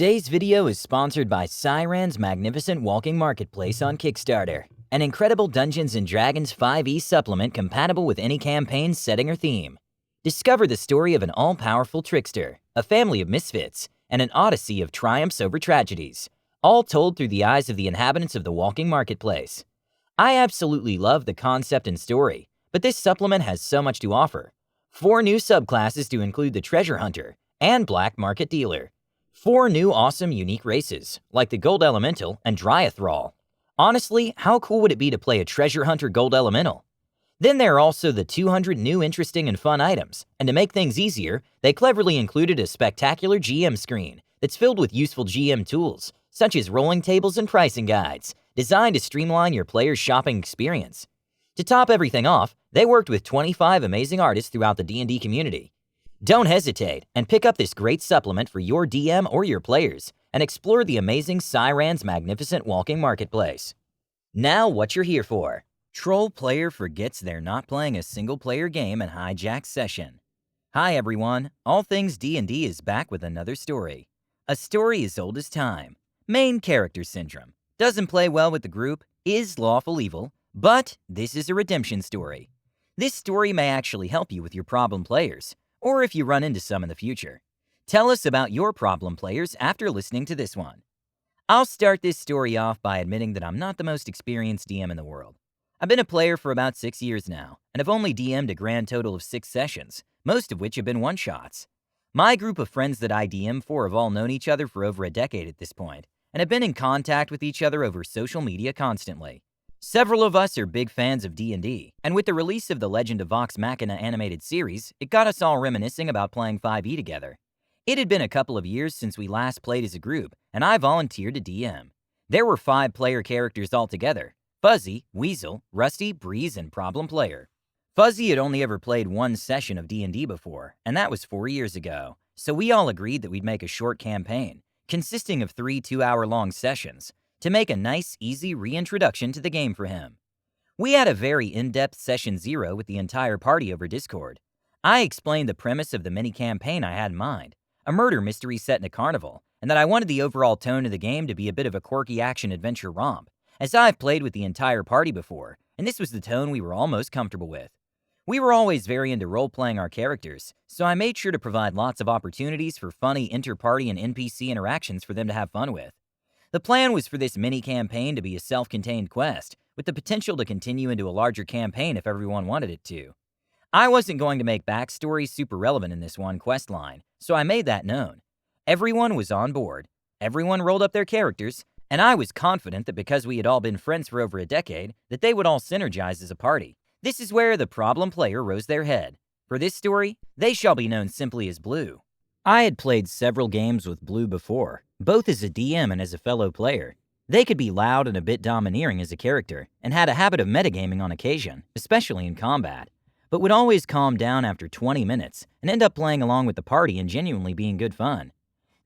Today's video is sponsored by Siren's magnificent walking marketplace on Kickstarter, an incredible Dungeons & Dragons 5e supplement compatible with any campaign setting or theme. Discover the story of an all-powerful trickster, a family of misfits, and an odyssey of triumphs over tragedies, all told through the eyes of the inhabitants of the walking marketplace. I absolutely love the concept and story, but this supplement has so much to offer. 4 new subclasses to include the Treasure Hunter and Black Market Dealer. 4 new awesome unique races, like the Gold Elemental and Dryathrall. Honestly, how cool would it be to play a Treasure Hunter Gold Elemental? Then there are also the 200 new interesting and fun items, and to make things easier, they cleverly included a spectacular GM screen that's filled with useful GM tools, such as rolling tables and pricing guides, designed to streamline your player's shopping experience. To top everything off, they worked with 25 amazing artists throughout the D&D community. Don't hesitate and pick up this great supplement for your DM or your players and explore the amazing Siren's magnificent walking marketplace. Now what you're here for. Troll player forgets they're not playing a single-player game in Hijacks session. Hi everyone, All Things D&D is back with another story. A story as old as time. Main character syndrome. Doesn't play well with the group, is lawful evil, but this is a redemption story. This story may actually help you with your problem players, or if you run into some in the future. Tell us about your problem players after listening to this one. I'll start this story off by admitting that I'm not the most experienced DM in the world. I've been a player for about 6 years now, and have only DM'd a grand total of 6 sessions, most of which have been one-shots. My group of friends that I DM for have all known each other for over a decade at this point, and have been in contact with each other over social media constantly. Several of us are big fans of D&D, and with the release of the Legend of Vox Machina animated series, it got us all reminiscing about playing 5e together. It had been a couple of years since we last played as a group, and I volunteered to DM. There were 5 player characters altogether: Fuzzy, Weasel, Rusty, Breeze, and Problem Player. Fuzzy had only ever played 1 session of D&D before, and that was 4 years ago, so we all agreed that we'd make a short campaign, consisting of 3 2-hour-long sessions, to make a nice, easy reintroduction to the game for him. We had a very in-depth Session 0 with the entire party over Discord. I explained the premise of the mini-campaign I had in mind, a murder mystery set in a carnival, and that I wanted the overall tone of the game to be a bit of a quirky action-adventure romp, as I've played with the entire party before, and this was the tone we were all most comfortable with. We were always very into role-playing our characters, so I made sure to provide lots of opportunities for funny inter-party and NPC interactions for them to have fun with. The plan was for this mini-campaign to be a self-contained quest, with the potential to continue into a larger campaign if everyone wanted it to. I wasn't going to make backstory super relevant in this one quest line, so I made that known. Everyone was on board, everyone rolled up their characters, and I was confident that because we had all been friends for over a decade, that they would all synergize as a party. This is where the problem player rose their head. For this story, they shall be known simply as Blue. I had played several games with Blue before, both as a DM and as a fellow player. They could be loud and a bit domineering as a character, and had a habit of metagaming on occasion, especially in combat, but would always calm down after 20 minutes and end up playing along with the party and genuinely being good fun.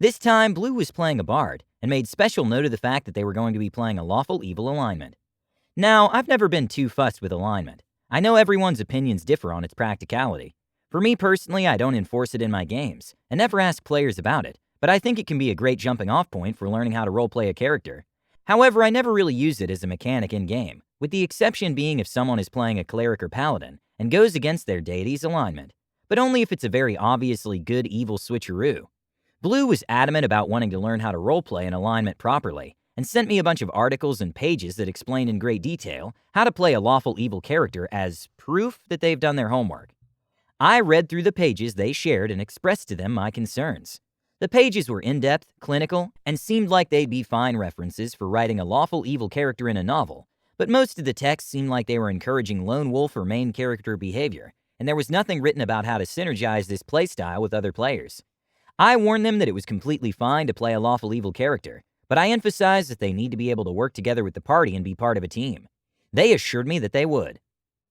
This time, Blue was playing a bard, and made special note of the fact that they were going to be playing a lawful evil alignment. Now, I've never been too fussed with alignment. I know everyone's opinions differ on its practicality. For me personally, I don't enforce it in my games, and never ask players about it, but I think it can be a great jumping-off point for learning how to roleplay a character. However, I never really use it as a mechanic in-game, with the exception being if someone is playing a cleric or paladin, and goes against their deity's alignment, but only if it's a very obviously good-evil switcheroo. Blue was adamant about wanting to learn how to roleplay an alignment properly, and sent me a bunch of articles and pages that explained in great detail how to play a lawful evil character as proof that they've done their homework. I read through the pages they shared and expressed to them my concerns. The pages were in-depth, clinical, and seemed like they'd be fine references for writing a lawful evil character in a novel, but most of the text seemed like they were encouraging lone wolf or main character behavior, and there was nothing written about how to synergize this playstyle with other players. I warned them that it was completely fine to play a lawful evil character, but I emphasized that they need to be able to work together with the party and be part of a team. They assured me that they would.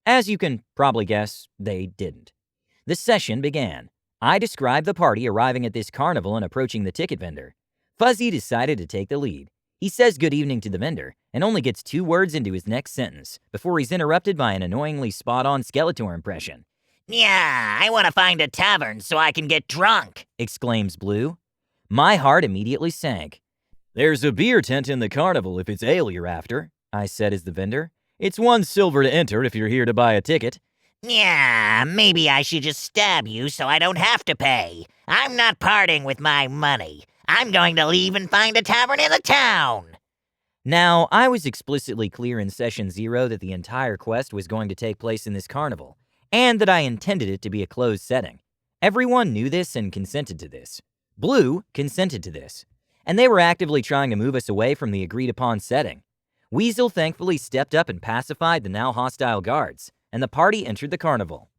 As you can probably guess, they didn't. The session began. I described the party arriving at this carnival and approaching the ticket vendor. Fuzzy decided to take the lead. He says good evening to the vendor, and only gets 2 words into his next sentence, before he's interrupted by an annoyingly spot-on Skeletor impression. "Yeah, I want to find a tavern so I can get drunk," exclaims Blue. My heart immediately sank. "There's a beer tent in the carnival if it's ale you're after," I said as the vendor. "It's 1 silver to enter if you're here to buy a ticket." Yeah, maybe I should just stab you so I don't have to pay. I'm not parting with my money. I'm going to leave and find a tavern in the town. Now, I was explicitly clear in Session 0 that the entire quest was going to take place in this carnival, and that I intended it to be a closed setting. Everyone knew this and consented to this. Blue consented to this, and they were actively trying to move us away from the agreed-upon setting. Weasel thankfully stepped up and pacified the now hostile guards, and the party entered the carnival.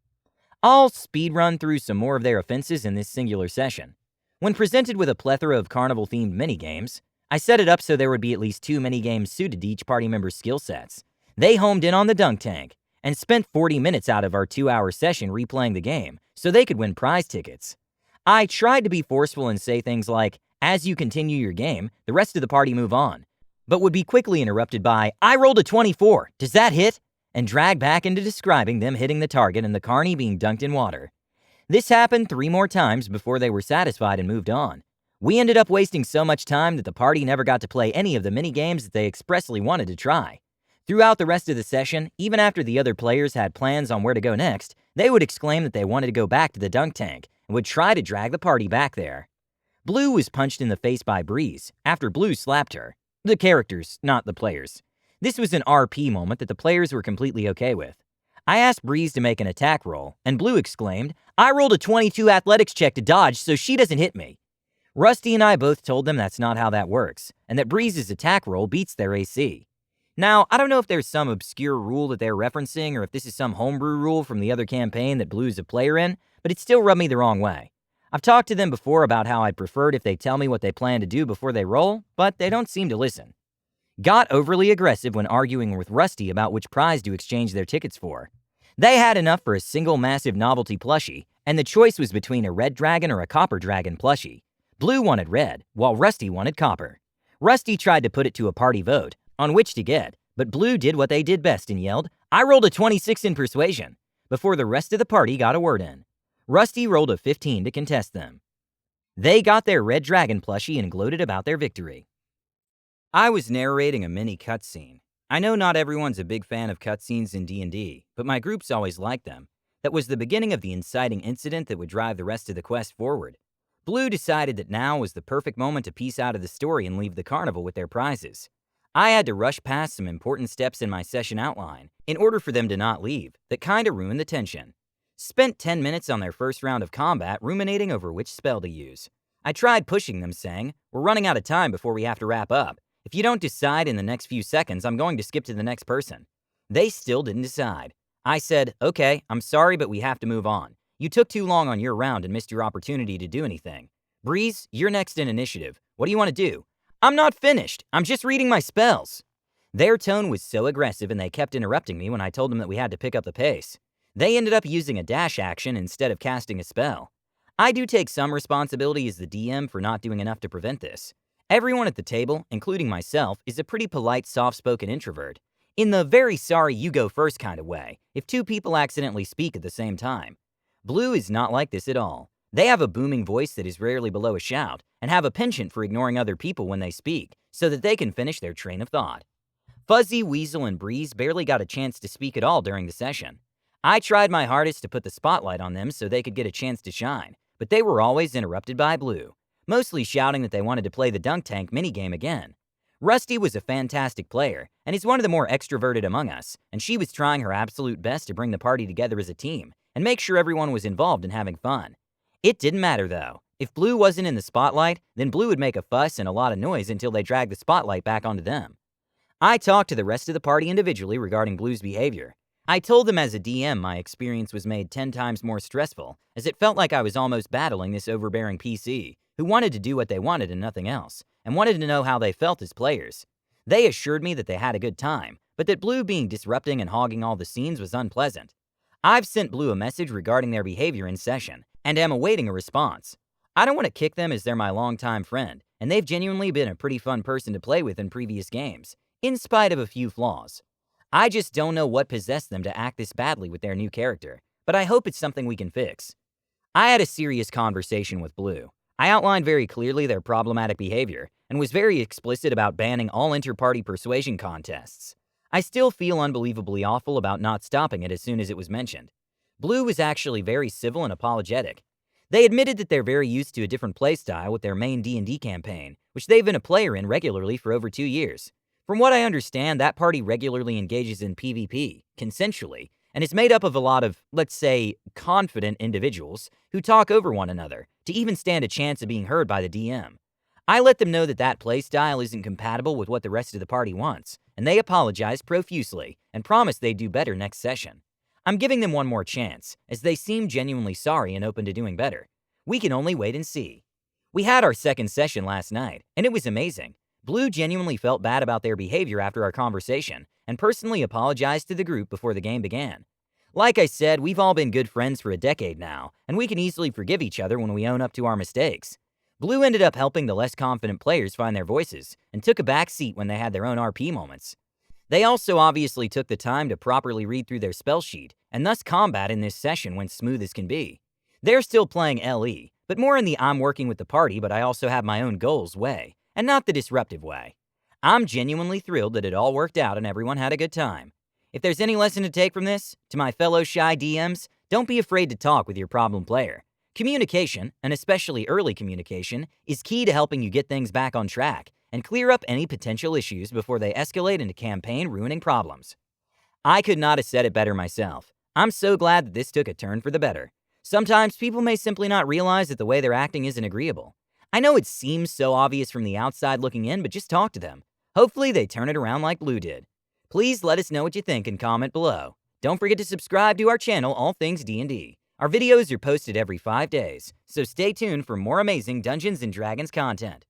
I'll speedrun through some more of their offenses in this singular session. When presented with a plethora of carnival-themed minigames, I set it up so there would be at least 2 minigames suited to each party member's skill sets. They homed in on the dunk tank, and spent 40 minutes out of our 2-hour session replaying the game, so they could win prize tickets. I tried to be forceful and say things like, "As you continue your game, the rest of the party move on," but would be quickly interrupted by, "I rolled a 24, does that hit?" and drag back into describing them hitting the target and the carny being dunked in water. This happened 3 more times before they were satisfied and moved on. We ended up wasting so much time that the party never got to play any of the mini-games that they expressly wanted to try. Throughout the rest of the session, even after the other players had plans on where to go next, they would exclaim that they wanted to go back to the dunk tank and would try to drag the party back there. Blue was punched in the face by Breeze after Blue slapped her. The characters, not the players. This was an RP moment that the players were completely okay with. I asked Breeze to make an attack roll, and Blue exclaimed, "I rolled a 22 athletics check to dodge so she doesn't hit me." Rusty and I both told them that's not how that works, and that Breeze's attack roll beats their AC. Now, I don't know if there's some obscure rule that they're referencing or if this is some homebrew rule from the other campaign that Blue's a player in, but it still rubbed me the wrong way. I've talked to them before about how I'd preferred if they tell me what they plan to do before they roll, but they don't seem to listen. Got overly aggressive when arguing with Rusty about which prize to exchange their tickets for. They had enough for a single massive novelty plushie, and the choice was between a red dragon or a copper dragon plushie. Blue wanted red, while Rusty wanted copper. Rusty tried to put it to a party vote on which to get, but Blue did what they did best and yelled, "I rolled a 26 in persuasion," before the rest of the party got a word in. Rusty rolled a 15 to contest them. They got their red dragon plushie and gloated about their victory. I was narrating a mini cutscene. I know not everyone's a big fan of cutscenes in D&D, but my groups always liked them. That was the beginning of the inciting incident that would drive the rest of the quest forward. Blue decided that now was the perfect moment to piece out of the story and leave the carnival with their prizes. I had to rush past some important steps in my session outline in order for them to not leave. That kinda ruined the tension. Spent 10 minutes on their first round of combat ruminating over which spell to use. I tried pushing them, saying, "We're running out of time before we have to wrap up. If you don't decide in the next few seconds, I'm going to skip to the next person." They still didn't decide. I said, "Okay, I'm sorry, but we have to move on. You took too long on your round and missed your opportunity to do anything. Breeze, you're next in initiative. What do you want to do?" "I'm not finished. I'm just reading my spells." Their tone was so aggressive and they kept interrupting me when I told them that we had to pick up the pace. They ended up using a dash action instead of casting a spell. I do take some responsibility as the DM for not doing enough to prevent this. Everyone at the table, including myself, is a pretty polite, soft-spoken introvert. In the very sorry you go first kind of way, if 2 people accidentally speak at the same time. Blue is not like this at all. They have a booming voice that is rarely below a shout, and have a penchant for ignoring other people when they speak, so that they can finish their train of thought. Fuzzy, Weasel, and Breeze barely got a chance to speak at all during the session. I tried my hardest to put the spotlight on them so they could get a chance to shine, but they were always interrupted by Blue, mostly shouting that they wanted to play the dunk tank minigame again. Rusty was a fantastic player, and is one of the more extroverted among us, and she was trying her absolute best to bring the party together as a team, and make sure everyone was involved in having fun. It didn't matter though. If Blue wasn't in the spotlight, then Blue would make a fuss and a lot of noise until they dragged the spotlight back onto them. I talked to the rest of the party individually regarding Blue's behavior. I told them as a DM my experience was made 10 times more stressful, as it felt like I was almost battling this overbearing PC, who wanted to do what they wanted and nothing else, and wanted to know how they felt as players. They assured me that they had a good time, but that Blue being disrupting and hogging all the scenes was unpleasant. I've sent Blue a message regarding their behavior in session, and am awaiting a response. I don't want to kick them as they're my longtime friend, and they've genuinely been a pretty fun person to play with in previous games, in spite of a few flaws. I just don't know what possessed them to act this badly with their new character, but I hope it's something we can fix. I had a serious conversation with Blue. I outlined very clearly their problematic behavior and was very explicit about banning all inter-party persuasion contests. I still feel unbelievably awful about not stopping it as soon as it was mentioned. Blue was actually very civil and apologetic. They admitted that they're very used to a different playstyle with their main D&D campaign, which they've been a player in regularly for over 2 years. From what I understand, that party regularly engages in PvP, consensually, and is made up of a lot of, let's say, confident individuals who talk over one another to even stand a chance of being heard by the DM. I let them know that that playstyle isn't compatible with what the rest of the party wants, and they apologized profusely and promised they'd do better next session. I'm giving them one more chance, as they seem genuinely sorry and open to doing better. We can only wait and see. We had our second session last night, and it was amazing. Blue genuinely felt bad about their behavior after our conversation, and personally apologized to the group before the game began. Like I said, we've all been good friends for a decade now, and we can easily forgive each other when we own up to our mistakes. Blue ended up helping the less confident players find their voices, and took a back seat when they had their own RP moments. They also obviously took the time to properly read through their spell sheet, and thus combat in this session went smooth as can be. They're still playing LE, but more in the I'm working with the party but I also have my own goals way, and not the disruptive way. I'm genuinely thrilled that it all worked out and everyone had a good time. If there's any lesson to take from this, to my fellow shy DMs, don't be afraid to talk with your problem player. Communication, and especially early communication, is key to helping you get things back on track and clear up any potential issues before they escalate into campaign-ruining problems. I could not have said it better myself. I'm so glad that this took a turn for the better. Sometimes people may simply not realize that the way they're acting isn't agreeable. I know it seems so obvious from the outside looking in, but just talk to them. Hopefully they turn it around like Blue did. Please let us know what you think and comment below. Don't forget to subscribe to our channel, All Things D&D. Our videos are posted every 5 days, so stay tuned for more amazing Dungeons & Dragons content.